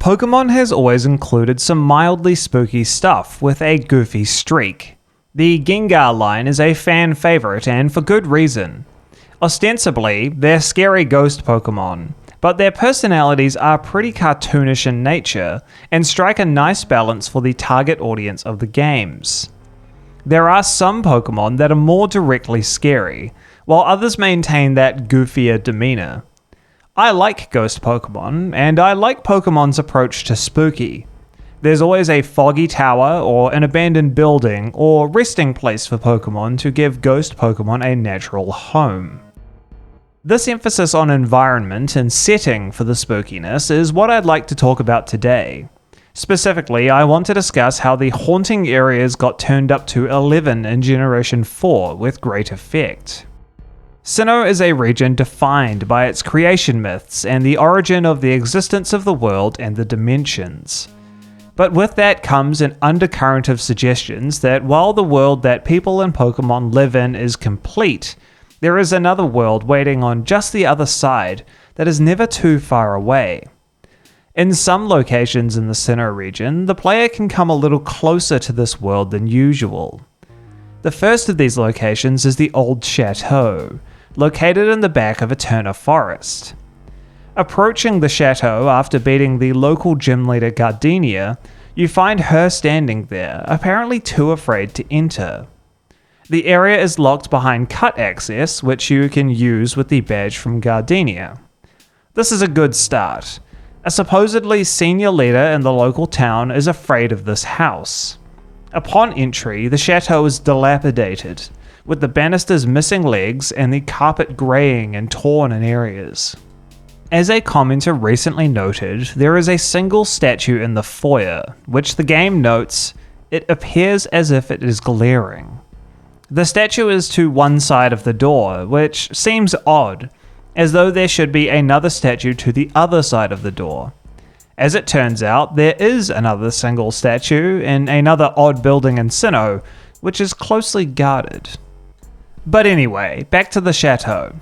Pokémon has always included some mildly spooky stuff with a goofy streak. The Gengar line is a fan favorite, and for good reason. Ostensibly, they're scary ghost Pokémon, but their personalities are pretty cartoonish in nature and strike a nice balance for the target audience of the games. There are some Pokémon that are more directly scary, while others maintain that goofier demeanor. I like ghost Pokémon, and I like Pokémon's approach to spooky. There's always a foggy tower or an abandoned building or resting place for Pokémon to give ghost Pokémon a natural home. This emphasis on environment and setting for the spookiness is what I'd like to talk about today. Specifically, I want to discuss how the haunting areas got turned up to 11 in Generation 4 with great effect. Sinnoh is a region defined by its creation myths and the origin of the existence of the world and the dimensions. But with that comes an undercurrent of suggestions that while the world that people and Pokémon live in is complete, there is another world waiting on just the other side that is never too far away. In some locations in the Sinnoh region, the player can come a little closer to this world than usual. The first of these locations is the Old Chateau, located in the back of Eterna Forest. Approaching the chateau after beating the local gym leader Gardenia, you find her standing there, apparently too afraid to enter. The area is locked behind cut access, which you can use with the badge from Gardenia. This is a good start. A supposedly senior leader in the local town is afraid of this house. Upon entry, the chateau is dilapidated, with the banisters missing legs and the carpet graying and torn in areas. As a commenter recently noted, there is a single statue in the foyer, which the game notes, it appears as if it is glaring. The statue is to one side of the door, which seems odd, as though there should be another statue to the other side of the door. As it turns out, there is another single statue in another odd building in Sinnoh, which is closely guarded. But anyway, back to the chateau.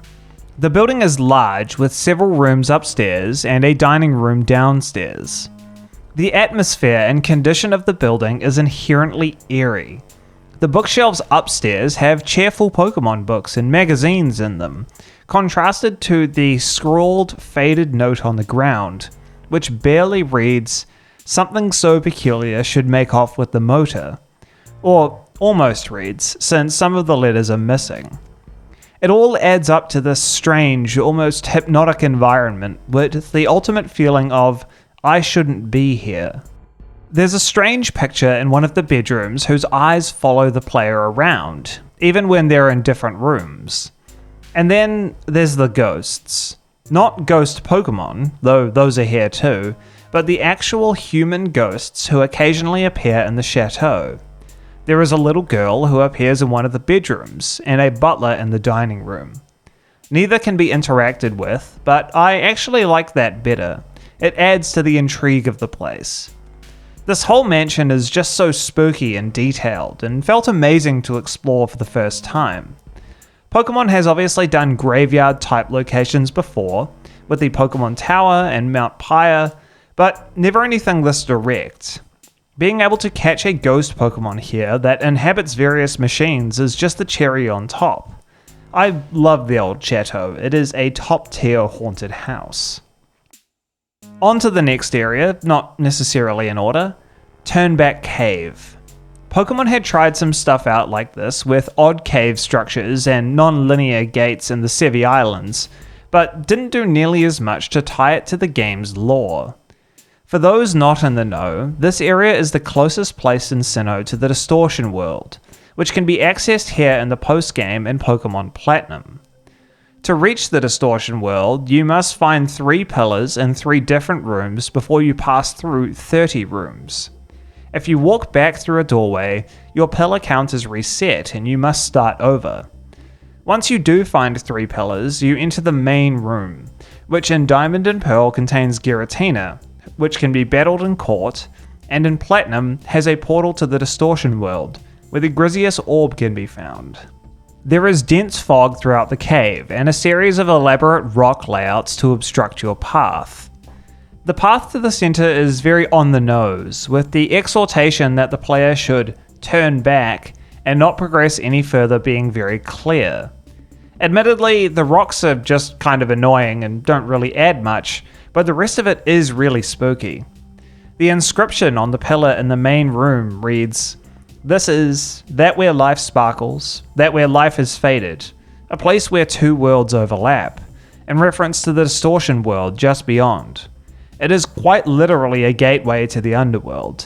The building is large with several rooms upstairs and a dining room downstairs. The atmosphere and condition of the building is inherently eerie. The bookshelves upstairs have cheerful Pokémon books and magazines in them, contrasted to the scrawled, faded note on the ground, which barely reads, "Something so peculiar should make off with the motor," or almost reads, since some of the letters are missing. It all adds up to this strange, almost hypnotic environment with the ultimate feeling of, I shouldn't be here. There's a strange picture in one of the bedrooms whose eyes follow the player around, even when they're in different rooms. And then there's the ghosts. Not ghost Pokémon, though those are here too, but the actual human ghosts who occasionally appear in the chateau. There is a little girl who appears in one of the bedrooms, and a butler in the dining room. Neither can be interacted with, but I actually like that better. It adds to the intrigue of the place. This whole mansion is just so spooky and detailed, and felt amazing to explore for the first time. Pokémon has obviously done graveyard-type locations before, with the Pokémon Tower and Mount Pyre, but never anything this direct. Being able to catch a ghost Pokémon here that inhabits various machines is just the cherry on top. I love the Old Chateau, it is a top-tier haunted house. On to the next area, not necessarily in order, Turnback Cave. Pokémon had tried some stuff out like this with odd cave structures and non-linear gates in the Sevi Islands, but didn't do nearly as much to tie it to the game's lore. For those not in the know, this area is the closest place in Sinnoh to the Distortion World, which can be accessed here in the post-game in Pokémon Platinum. To reach the Distortion World, you must find 3 pillars in 3 different rooms before you pass through 30 rooms. If you walk back through a doorway, your pillar count is reset and you must start over. Once you do find 3 pillars, you enter the main room, which in Diamond and Pearl contains Giratina, which can be battled and caught, and in Platinum has a portal to the Distortion World, where the Griseous Orb can be found. There is dense fog throughout the cave, and a series of elaborate rock layouts to obstruct your path. The path to the center is very on the nose, with the exhortation that the player should turn back and not progress any further being very clear. Admittedly, the rocks are just kind of annoying and don't really add much, but the rest of it is really spooky. The inscription on the pillar in the main room reads, "This is that where life sparkles, that where life is faded, a place where two worlds overlap," in reference to the distortion world just beyond. It is quite literally a gateway to the underworld.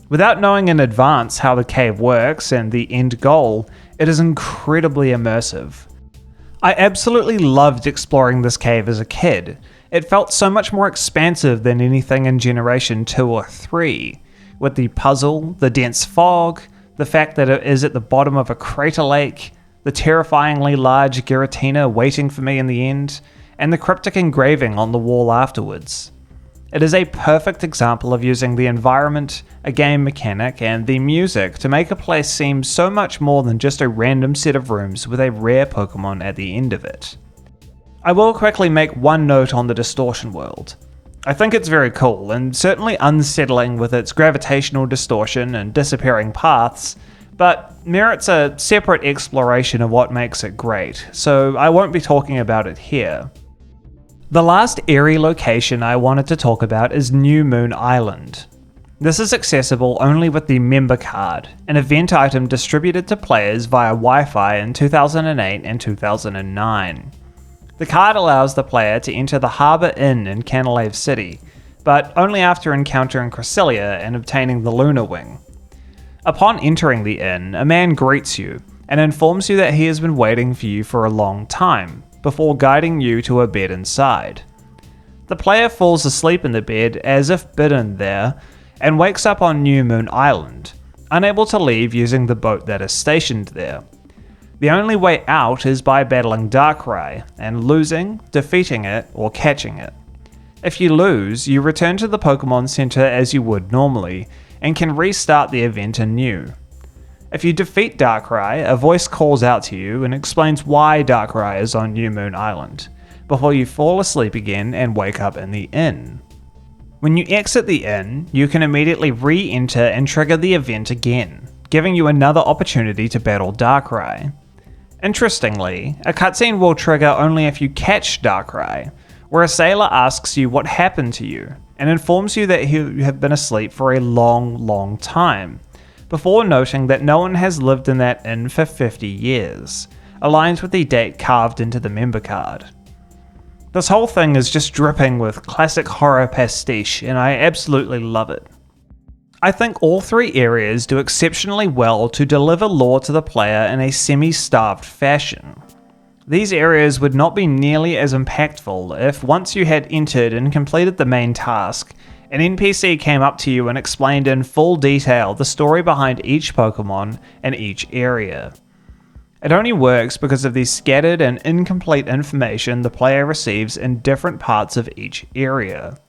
Without knowing in advance how the cave works and the end goal, it is incredibly immersive. I absolutely loved exploring this cave as a kid. It felt so much more expansive than anything in Generation 2 or 3, with the puzzle, the dense fog, the fact that it is at the bottom of a crater lake, the terrifyingly large Giratina waiting for me in the end, and the cryptic engraving on the wall afterwards. It is a perfect example of using the environment, a game mechanic, and the music to make a place seem so much more than just a random set of rooms with a rare Pokémon at the end of it. I will quickly make one note on the distortion world. I think it's very cool, and certainly unsettling with its gravitational distortion and disappearing paths, but merits a separate exploration of what makes it great, so I won't be talking about it here. The last airy location I wanted to talk about is Newmoon Island. This is accessible only with the member card, an event item distributed to players via Wi-Fi in 2008 and 2009. The card allows the player to enter the Harbour Inn in Canalave City, but only after encountering Cresselia and obtaining the Lunar Wing. Upon entering the inn, a man greets you and informs you that he has been waiting for you for a long time, before guiding you to a bed inside. The player falls asleep in the bed as if bidden there, and wakes up on Newmoon Island, unable to leave using the boat that is stationed there. The only way out is by battling Darkrai, and losing, defeating it, or catching it. If you lose, you return to the Pokémon Center as you would normally, and can restart the event anew. If you defeat Darkrai, a voice calls out to you and explains why Darkrai is on Newmoon Island, before you fall asleep again and wake up in the inn. When you exit the inn, you can immediately re-enter and trigger the event again, giving you another opportunity to battle Darkrai. Interestingly, a cutscene will trigger only if you catch Darkrai, where a sailor asks you what happened to you, and informs you that you have been asleep for a long time, before noting that no one has lived in that inn for 50 years, aligned with the date carved into the member card. This whole thing is just dripping with classic horror pastiche, and I absolutely love it. I think all three areas do exceptionally well to deliver lore to the player in a semi-starved fashion. These areas would not be nearly as impactful if once you had entered and completed the main task, an NPC came up to you and explained in full detail the story behind each Pokémon and each area. It only works because of the scattered and incomplete information the player receives in different parts of each area.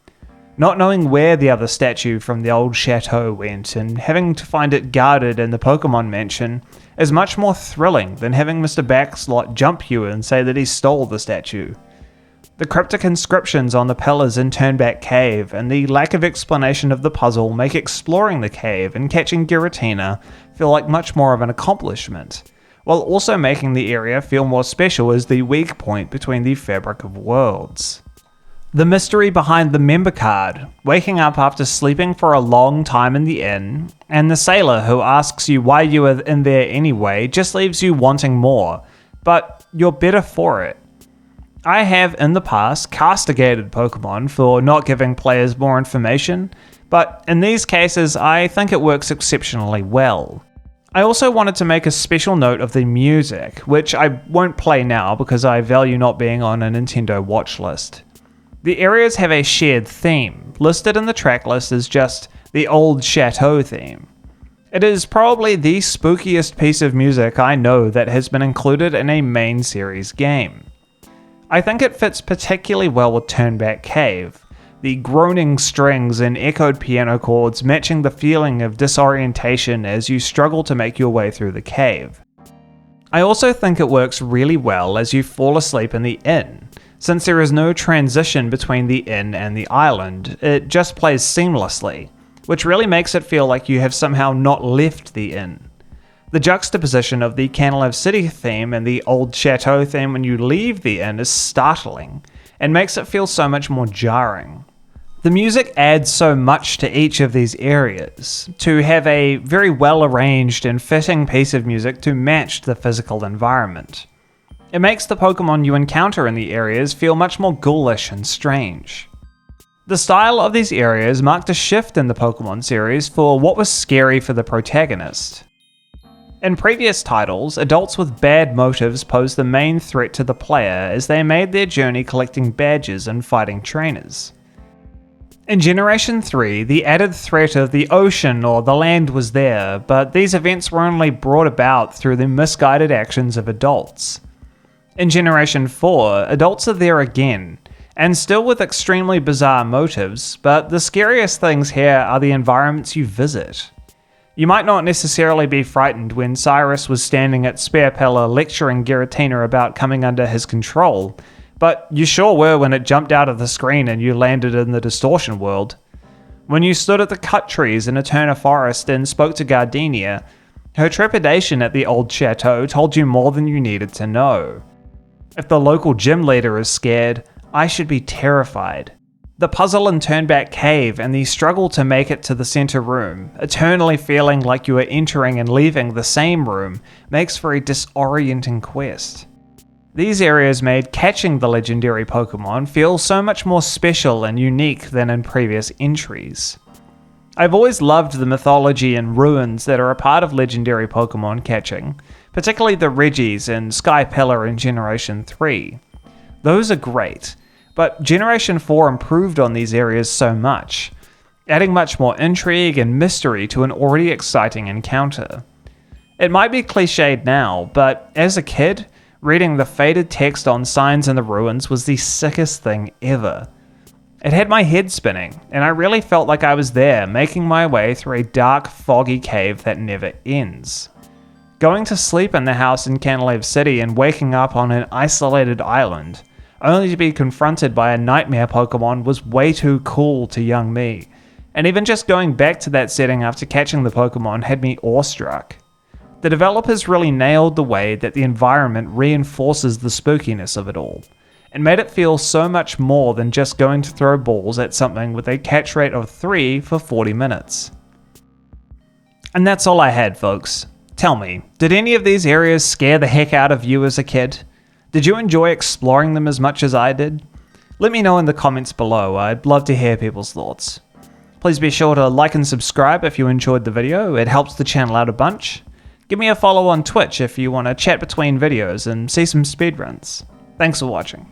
Not knowing where the other statue from the Old Chateau went and having to find it guarded in the Pokémon Mansion is much more thrilling than having Mr. Backslot jump you and say that he stole the statue. The cryptic inscriptions on the pillars in Turnback Cave and the lack of explanation of the puzzle make exploring the cave and catching Giratina feel like much more of an accomplishment, while also making the area feel more special as the weak point between the fabric of worlds. The mystery behind the member card, waking up after sleeping for a long time in the inn, and the sailor who asks you why you are in there anyway just leaves you wanting more, but you're better for it. I have in the past castigated Pokemon for not giving players more information, but in these cases I think it works exceptionally well. I also wanted to make a special note of the music, which I won't play now because I value not being on a Nintendo watch list. The areas have a shared theme, listed in the track list as just the Old Chateau Theme. It is probably the spookiest piece of music I know that has been included in a main series game. I think it fits particularly well with Turnback Cave, the groaning strings and echoed piano chords matching the feeling of disorientation as you struggle to make your way through the cave. I also think it works really well as you fall asleep in the inn, Since there is no transition between the inn and the island, it just plays seamlessly, which really makes it feel like you have somehow not left the inn. The juxtaposition of the Canalave City theme and the Old Chateau theme when you leave the inn is startling, and makes it feel so much more jarring. The music adds so much to each of these areas, to have a very well arranged and fitting piece of music to match the physical environment. It makes the Pokemon you encounter in the areas feel much more ghoulish and strange. The style of these areas marked a shift in the Pokemon series for what was scary for the protagonist. In previous titles, adults with bad motives posed the main threat to the player as they made their journey collecting badges and fighting trainers. In Generation 3, the added threat of the ocean or the land was there, but these events were only brought about through the misguided actions of adults. In Generation 4, adults are there again, and still with extremely bizarre motives, but the scariest things here are the environments you visit. You might not necessarily be frightened when Cyrus was standing at Sparepella lecturing Giratina about coming under his control, but you sure were when it jumped out of the screen and you landed in the distortion world. When you stood at the cut trees in Eterna Forest and spoke to Gardenia, her trepidation at the Old Chateau told you more than you needed to know. If the local gym leader is scared, I should be terrified. The puzzle in Turnback Cave and the struggle to make it to the center room, eternally feeling like you are entering and leaving the same room, makes for a disorienting quest. These areas made catching the legendary Pokemon feel so much more special and unique than in previous entries. I've always loved the mythology and ruins that are a part of legendary Pokemon catching, particularly the Regis and Skypella in Generation 3. Those are great, but Generation 4 improved on these areas so much, adding much more intrigue and mystery to an already exciting encounter. It might be cliched now, but as a kid, reading the faded text on signs in the ruins was the sickest thing ever. It had my head spinning, and I really felt like I was there, making my way through a dark, foggy cave that never ends. Going to sleep in the house in Canalave City and waking up on an isolated island, only to be confronted by a nightmare Pokemon, was way too cool to young me, and even just going back to that setting after catching the Pokemon had me awestruck. The developers really nailed the way that the environment reinforces the spookiness of it all, and made it feel so much more than just going to throw balls at something with a catch rate of 3 for 40 minutes. And that's all I had, folks. Tell me, did any of these areas scare the heck out of you as a kid? Did you enjoy exploring them as much as I did? Let me know in the comments below, I'd love to hear people's thoughts. Please be sure to like and subscribe if you enjoyed the video, it helps the channel out a bunch. Give me a follow on Twitch if you want to chat between videos and see some speedruns. Thanks for watching.